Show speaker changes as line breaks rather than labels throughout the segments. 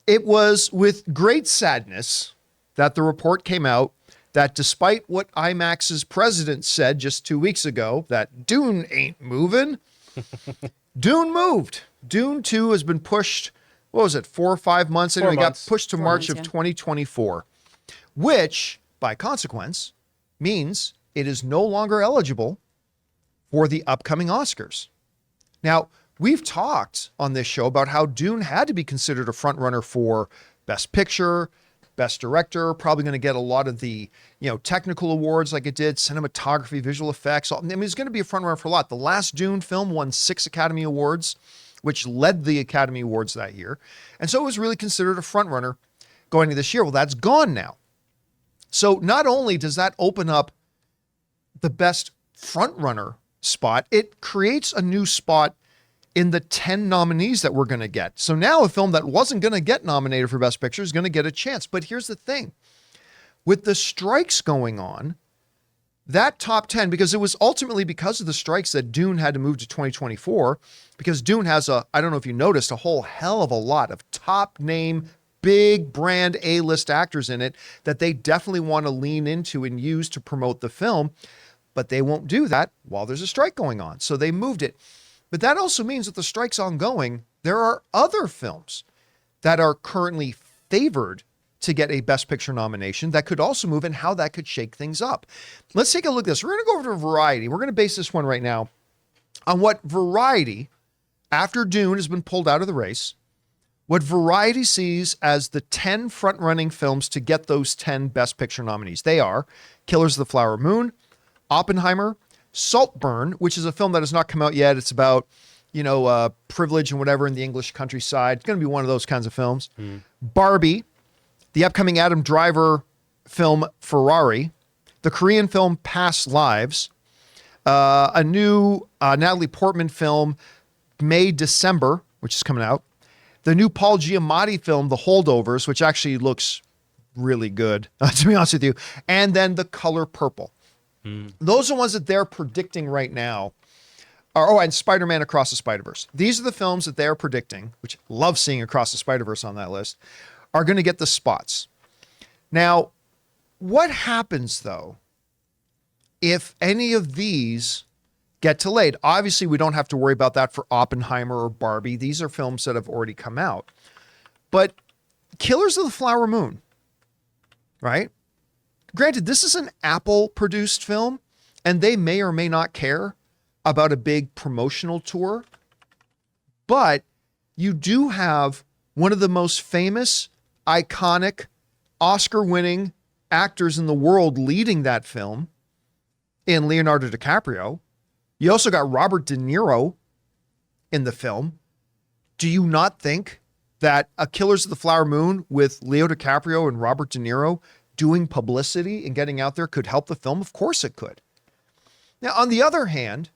It was with great sadness that the report came out that despite what IMAX's president said just 2 weeks ago, that Dune ain't moving, Dune moved. Dune 2 has been pushed, what was it, 4 or 5 months? Anyway, it got pushed to March of 2024, which, by consequence, means it is no longer eligible for the upcoming Oscars. Now, we've talked on this show about how Dune had to be considered a frontrunner for Best Picture, Best Director, probably going to get a lot of the, technical awards like it did, cinematography, visual effects. I mean, it's going to be a frontrunner for a lot. The last Dune film won 6 Academy Awards, which led the Academy Awards that year. And so it was really considered a frontrunner going into this year. Well, that's gone now. So not only does that open up the best frontrunner spot, it creates a new spot in the 10 nominees that we're going to get. So now a film that wasn't going to get nominated for Best Picture is going to get a chance. But here's the thing. With the strikes going on, that top 10, because it was ultimately because of the strikes that Dune had to move to 2024, because Dune has I don't know if you noticed, a whole hell of a lot of top name, big brand A-list actors in it that they definitely want to lean into and use to promote the film. But they won't do that while there's a strike going on. So they moved it. But that also means that the strike's ongoing. There are other films that are currently favored to get a Best Picture nomination that could also move and how that could shake things up. Let's take a look at this. We're going to go over to Variety. We're going to base this one right now on what Variety, after Dune has been pulled out of the race, what Variety sees as the 10 front-running films to get those 10 Best Picture nominees. They are Killers of the Flower Moon, Oppenheimer, Saltburn, which is a film that has not come out yet. It's about, privilege and whatever in the English countryside. It's going to be one of those kinds of films. Barbie, the upcoming Adam Driver film Ferrari, the Korean film Past Lives, a new Natalie Portman film May-December, which is coming out, the new Paul Giamatti film The Holdovers, which actually looks really good, to be honest with you, and then The Color Purple. Those are ones that they're predicting right now. And Spider-Man Across the Spider-Verse. These are the films that they're predicting, which I love seeing Across the Spider-Verse on that list, are going to get the spots. Now, what happens, though, if any of these get delayed? Obviously, we don't have to worry about that for Oppenheimer or Barbie. These are films that have already come out. But Killers of the Flower Moon, right? Granted, this is an Apple-produced film, and they may or may not care about a big promotional tour, but you do have one of the most famous, iconic, Oscar-winning actors in the world leading that film in Leonardo DiCaprio. You also got Robert De Niro in the film. Do you not think that a Killers of the Flower Moon with Leo DiCaprio and Robert De Niro doing publicity and getting out there could help the film? Of course it could. Now, on the other hand,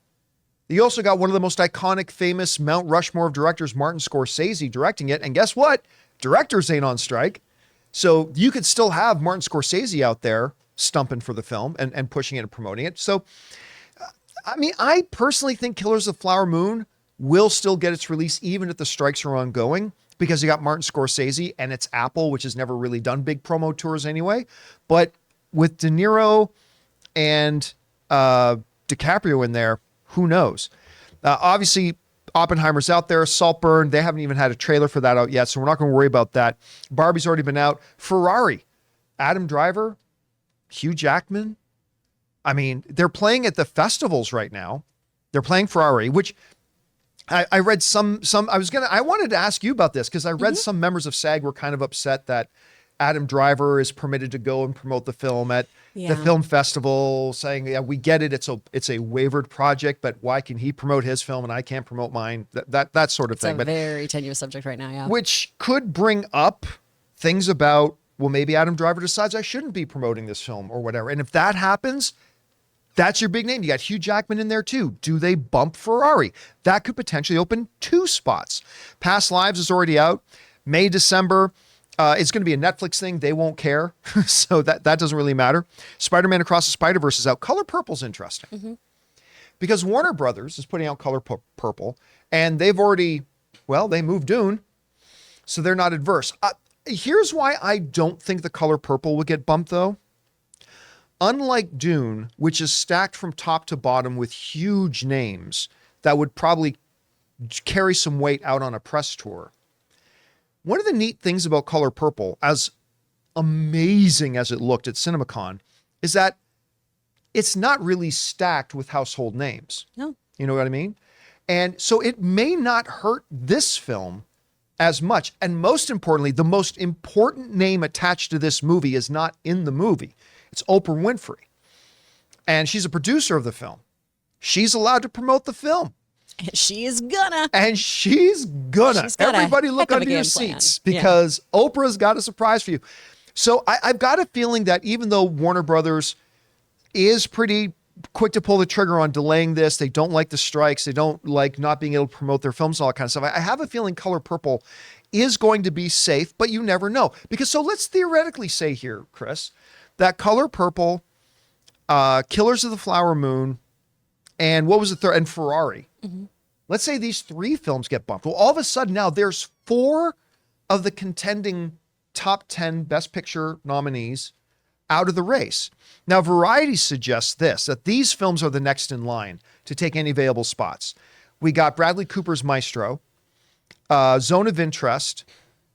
you also got one of the most iconic, famous Mount Rushmore of directors, Martin Scorsese, directing it. And guess what? Directors ain't on strike. So you could still have Martin Scorsese out there stumping for the film and pushing it and promoting it. So, I personally think Killers of the Flower Moon will still get its release even if the strikes are ongoing, because you got Martin Scorsese and it's Apple, which has never really done big promo tours anyway. But with De Niro and DiCaprio in there, who knows? Obviously, Oppenheimer's out there. Saltburn, they haven't even had a trailer for that out yet, so we're not going to worry about that. Barbie's already been out. Ferrari, Adam Driver, Hugh Jackman. They're playing at the festivals right now. They're playing Ferrari, which I read I wanted to ask you about this because I read some members of SAG were kind of upset that Adam Driver is permitted to go and promote the film at the film festival, saying, yeah, we get it. It's a wavered project, but why can he promote his film and I can't promote mine? That sort of thing.
It's a very tenuous subject right now, yeah.
Which could bring up things about, well, maybe Adam Driver decides I shouldn't be promoting this film or whatever. And if that happens, that's your big name. You got Hugh Jackman in there too. Do they bump Ferrari? That could potentially open 2 spots. Past Lives is already out. May, December. It's going to be a Netflix thing. They won't care. So that doesn't really matter. Spider-Man Across the Spider-Verse is out. Color Purple's interesting. Because Warner Brothers is putting out Color Purple, and they've already, they moved Dune. So they're not adverse. Here's why I don't think The Color Purple would get bumped, though. Unlike Dune, which is stacked from top to bottom with huge names that would probably carry some weight out on a press tour. One of the neat things about Color Purple, as amazing as it looked at CinemaCon, is that it's not really stacked with household names.
No.
You know what I mean? And so it may not hurt this film as much. And most importantly, the most important name attached to this movie is not in the movie. It's Oprah Winfrey. And she's a producer of the film. She's allowed to promote the film.
She's gonna.
And she's gonna. Everybody look under your seats because Oprah's got a surprise for you. So I've got a feeling that even though Warner Brothers is pretty quick to pull the trigger on delaying this, they don't like the strikes, they don't like not being able to promote their films and all that kind of stuff. I have a feeling Color Purple is going to be safe, but you never know. Because so let's theoretically say here, Chris, that Color Purple, Killers of the Flower Moon, and what was the third? And Ferrari. Mm-hmm. Let's say these three films get bumped. Well, all of a sudden now there's 4 of the contending top 10 Best Picture nominees out of the race. Now, Variety suggests this, that these films are the next in line to take any available spots. We got Bradley Cooper's Maestro, Zone of Interest,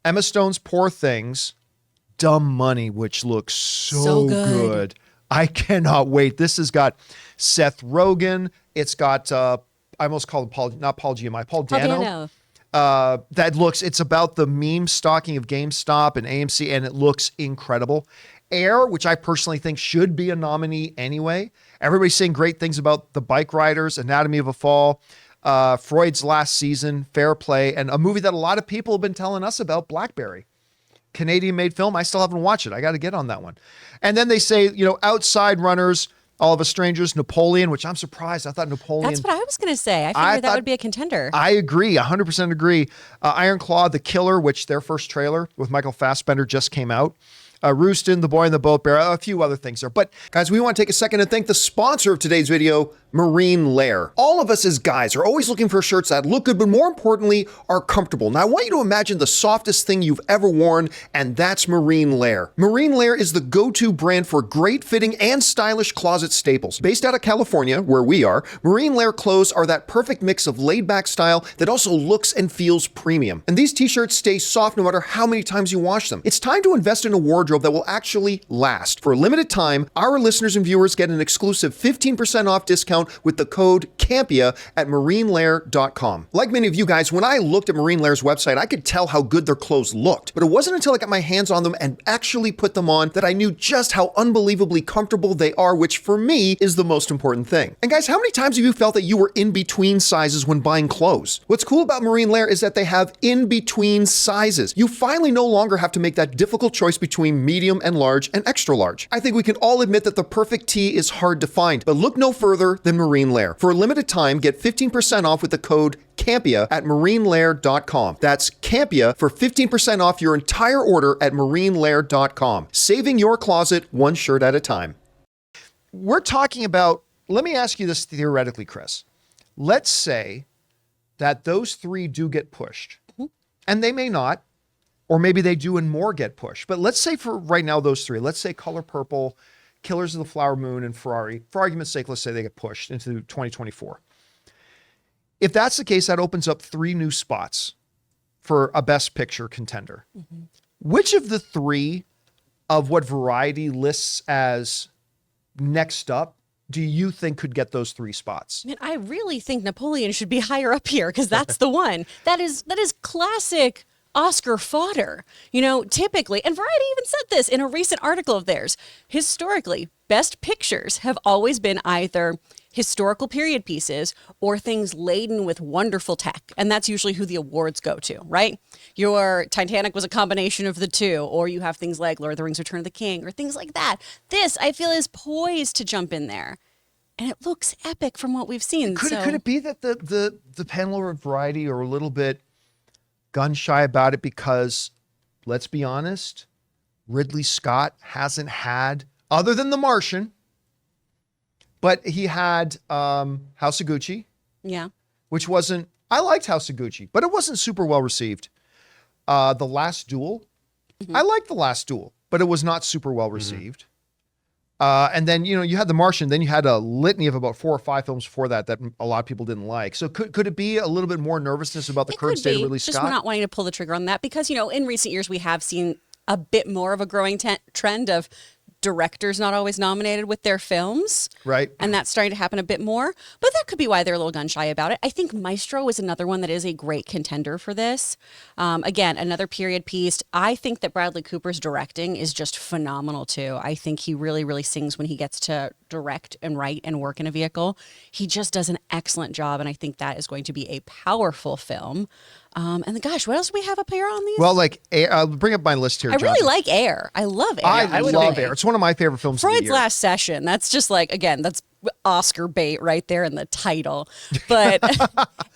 Emma Stone's Poor Things, Dumb Money, which looks so good. I cannot wait. This has got Seth Rogen. It's got, I almost called him Paul Dano. It's about the meme stalking of GameStop and AMC, and it looks incredible. Air, which I personally think should be a nominee anyway. Everybody's saying great things about The Bike Riders, Anatomy of a Fall, Freud's Last Season, Fair Play, and a movie that a lot of people have been telling us about, Blackberry. Canadian-made film. I still haven't watched it. I got to get on that one. And then they say, Outside Runners, All of Us Strangers, Napoleon, which I'm surprised. I thought Napoleon...
That's what I was going to say. I figured that would be a contender.
I agree. 100% agree. Iron Claw, The Killer, which their first trailer with Michael Fassbender just came out. Roostin, The Boy in the Boat Bear, a few other things there. But guys, we want to take a second and thank the sponsor of today's video, Marine Lair. All of us as guys are always looking for shirts that look good, but more importantly, are comfortable. Now, I want you to imagine the softest thing you've ever worn, and that's Marine Lair. Marine Lair is the go-to brand for great fitting and stylish closet staples. Based out of California, where we are, Marine Lair clothes are that perfect mix of laid-back style that also looks and feels premium. And these t-shirts stay soft no matter how many times you wash them. It's time to invest in a wardrobe that will actually last. For a limited time, our listeners and viewers get an exclusive 15% off discount with the code Campea at marinelair.com. Like many of you guys, when I looked at Marine Lair's website, I could tell how good their clothes looked. But it wasn't until I got my hands on them and actually put them on that I knew just how unbelievably comfortable they are, which for me is the most important thing. And guys, how many times have you felt that you were in between sizes when buying clothes? What's cool about Marine Lair is that they have in between sizes. You finally no longer have to make that difficult choice between medium and large and extra large. I think we can all admit that the perfect tee is hard to find, but look no further than Marine Lair. For a limited time, get 15% off with the code Campea at marinelair.com. That's Campea for 15% off your entire order at marinelair.com. Saving your closet one shirt at a time. We're talking about, let me ask you this theoretically, Chris. Let's say that those 3 do get pushed, and they may not, or maybe they do and more get pushed. But let's say for right now, those 3, let's say Color Purple, Killers of the Flower Moon, and Ferrari. For argument's sake, let's say they get pushed into 2024. If that's the case, that opens up 3 new spots for a Best Picture contender. Mm-hmm. Which of the 3 of what Variety lists as next up do you think could get those 3 spots?
Man, I really think Napoleon should be higher up here because that's the one. That is classic Oscar fodder. Typically, and Variety even said this in a recent article of theirs, historically, Best Pictures have always been either historical period pieces or things laden with wonderful tech. And that's usually who the awards go to, right? Your Titanic was a combination of the two, or you have things like Lord of the Rings, Return of the King, or things like that. This, I feel, is poised to jump in there. And it looks epic from what we've seen.
Could it be that the panel of Variety are a little bit gun shy about it because, let's be honest, Ridley Scott hasn't had, other than The Martian, but he had House of Gucci.
Yeah.
Which wasn't, I liked House of Gucci, but it wasn't super well received. The Last Duel. I liked The Last Duel, but it was not super well received. And then, you had The Martian, then you had a litany of about 4 or 5 films before that a lot of people didn't like. So could it be a little bit more nervousness about the current state of Ridley Scott?
Just not wanting to pull the trigger on that because, in recent years we have seen a bit more of a growing trend of directors not always nominated with their films.
Right.
And that's starting to happen a bit more. But that could be why they're a little gun shy about it. I think Maestro is another one that is a great contender for this. Again, another period piece. I think that Bradley Cooper's directing is just phenomenal too. I think he really, really sings when he gets to direct and write and work in a vehicle. He just does an excellent job. And I think that is going to be a powerful film. And then, gosh, what else do we have up here on these?
Well, I'll bring up my list here.
I really like Air. I love Air.
I love Air. It's one of my favorite films of the
Freud's
year.
Last Session. That's just again, that's Oscar bait right there in the title. But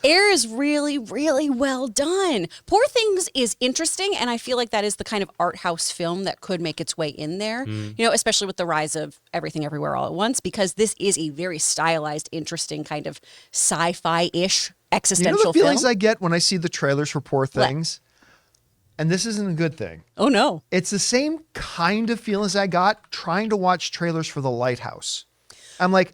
Air is really, really well done. Poor Things is interesting, and I feel like that is the kind of art house film that could make its way in there, especially with the rise of Everything Everywhere All at Once, because this is a very stylized, interesting kind of sci-fi-ish existential
You know the feelings
film.
I get when I see the trailers for Poor Things? And this isn't a good thing.
Oh, no.
It's the same kind of feelings I got trying to watch trailers for The Lighthouse. I'm like,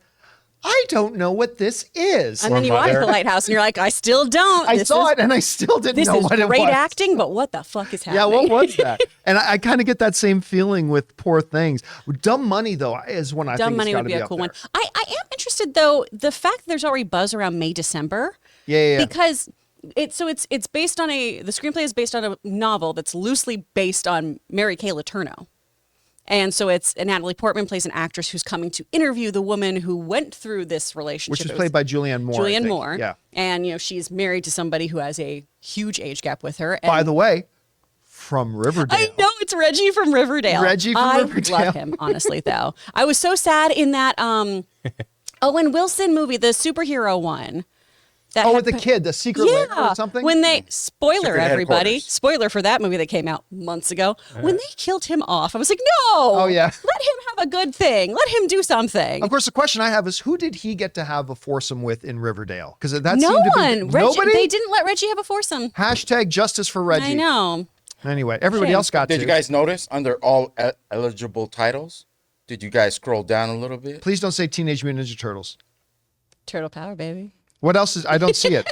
I don't know what this is.
And then you watch The Lighthouse, and you're like, I still don't.
I saw it, and I still didn't know what it was.
This is great acting, but what the fuck is happening?
Yeah, what was that? And I kind of get that same feeling with Poor Things. Dumb Money, though, is one I
Dumb
think
Money would be a cool one. I am interested, though, the fact that there's already buzz around May, December.
Yeah.
Because it's based on the screenplay is based on a novel that's loosely based on Mary Kay Letourneau. And so Natalie Portman plays an actress who's coming to interview the woman who went through this relationship.
Which is played by Julianne Moore.
Julianne Moore.
Yeah.
And, she's married to somebody who has a huge age gap with her. And
By the way, from Riverdale.
I know, it's Reggie from Riverdale.
I
love him, honestly, though. I was so sad in that Owen Wilson movie, the superhero one.
With the kid, the secret lair or something?
When spoiler,
Secret
everybody,
headquarters.
spoiler for that movie that came out months ago. When they killed him off, I was like, no.
Oh, yeah.
Let him have a good thing. Let him do something.
Of course, the question I have is, who did he get to have a foursome with in Riverdale? Because that
No
seemed to
one.
be...
Reggie,
Nobody?
they didn't let Reggie have a foursome.
Hashtag justice for Reggie.
I know.
Anyway, everybody
Shame.
else got
Did
to.
you guys notice under all eligible titles? Did you guys scroll down a little bit?
Please don't say Teenage Mutant Ninja Turtles.
Turtle power, baby.
What else is... I don't see it.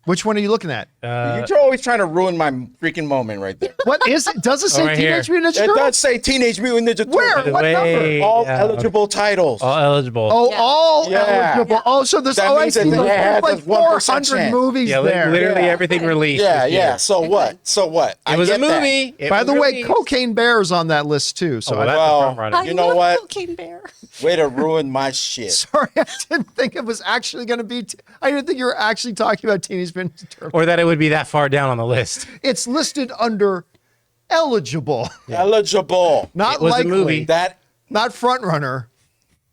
Which one are you looking at?
You're always trying to ruin my freaking moment right there.
What is it? Does it say
right
Teenage
here.
Mutant Ninja
It
Turtles?
does say Teenage Mutant Ninja Turtles.
Where? What number?
All eligible titles.
All eligible.
Oh,
Yeah.
all
Yeah.
eligible. Oh, so there's
That
I
means
see.
that they
There's
had
like
this 1%
400
chance.
movies
Yeah,
there.
literally
Yeah.
everything released.
Yeah,
this year.
yeah. So what? So what?
It was a movie. It
By
was
the way,
released.
Cocaine Bear is on that list too. So
Oh, well,
I,
that's
Well,
the front runner.
I
You know
love
what?
Cocaine Bear.
Way to ruin my shit.
sorry, I didn't think it was actually going to be. I didn't think you were actually talking about Teenage Mutant Ninja Turtles.
Or that it would be that far down on the list.
It's listed under eligible,
Eligible.
not
It was a
likely,
movie.
That
not front runner,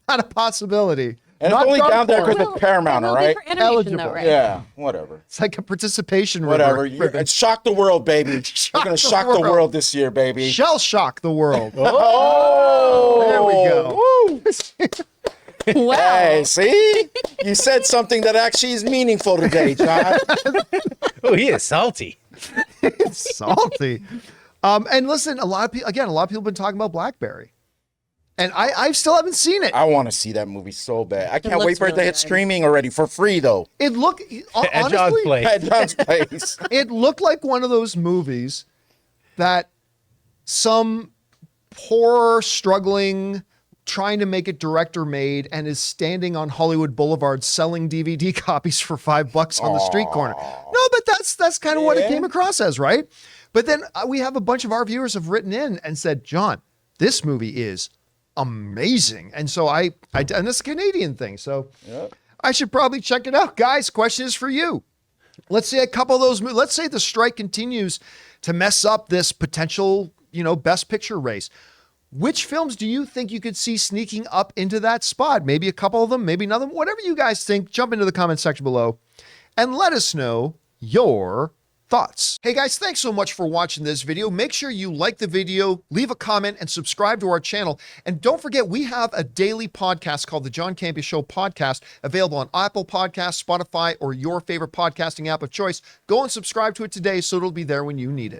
not a possibility.
and it's
not
only
Dark
down there
Horse.
because it's Paramount,
It
all
will be
right?
for animation,
Eligible.
though, right?
Yeah, whatever.
It's like a participation
Whatever.
ribbon.
It's shock the world, baby.
Shock
We're gonna
the
shock the
world.
world this year, baby.
Shall shock the world.
Oh,
There we go.
Woo.
Wow.
Hey, see? You said something that actually is meaningful today, John.
Oh, he is salty.
It's salty. And listen, a lot of people have been talking about Blackberry, and I still haven't seen it.
I want to see that movie so bad. I can't
looks
wait for it to
really
hit
good.
streaming already for free, though.
It looked
At John's
honestly,
place.
At John's place.
it looked like one of those movies that some poor, struggling, trying to make it director made and is standing on Hollywood Boulevard selling DVD copies for $5 on the street corner. No, but that's kind of what it
Yeah.
came across as, right? But then we have a bunch of our viewers have written in and said, John, this movie is amazing. And so and this is a Canadian thing. So
Yep.
I should probably check it out. Guys, question is for you. Let's say a couple of those, let's say the strike continues to mess up this potential, best picture race. Which films do you think you could see sneaking up into that spot? Maybe a couple of them, maybe none of them, whatever you guys think, jump into the comment section below and let us know your thoughts. Hey guys, thanks so much for watching this video. Make sure you like the video, leave a comment, and subscribe to our channel. And don't forget, we have a daily podcast called the John Campea Show podcast, available on Apple Podcasts, Spotify, or your favorite podcasting app of choice. Go and subscribe to it today so it'll be there when you need it.